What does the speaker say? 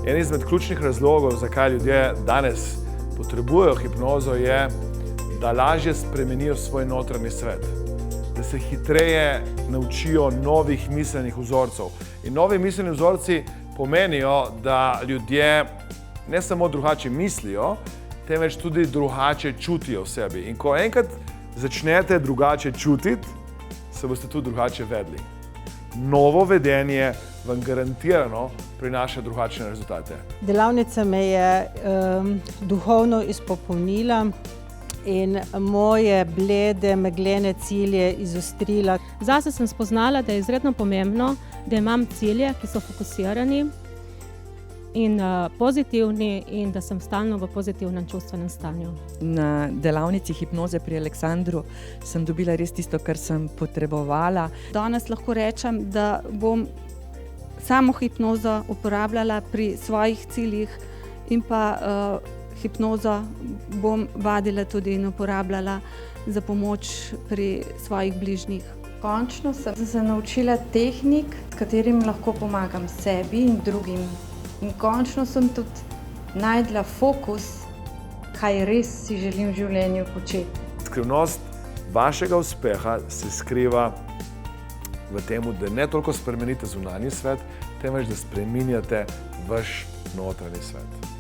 En izmed ključnih razlogov, zakaj ljudje danes potrebujejo hipnozo, je, da lažje spremenijo svoj notranji svet, da se hitreje naučijo novih miselnih vzorcev. In novi miselni vzorci pomenijo, da ljudje ne samo drugače mislijo, temveč tudi drugače čutijo v sebi. In ko enkrat začnete drugače čutiti, se boste tudi drugače vedli. Novo vedenje vam garantirano prinaša drugačne rezultate. Delavnica me je duhovno izpopolnila in moje blede, meglene cilje izostrila. Zase sem spoznala, da je izredno pomembno, da imam cilje, ki so fokusirani in pozitivni in da sem stalno v pozitivnem čustvenem stanju. Na delavnici hipnoze pri Aleksandru sem dobila res tisto, kar sem potrebovala. Danes lahko rečem, da bom samo hipnozo uporabljala pri svojih ciljih in pa hipnozo bom vadila tudi in uporabljala za pomoč pri svojih bližnjih. Končno sem se naučila tehnik, s katerim lahko pomagam sebi in drugim. In končno sem tudi najdla fokus, kaj res si želim v življenju početi. Skrivnost vašega uspeha se skriva v tem, da ne toliko spremenite zunanji svet, temveč da spreminjate vaš notranji svet.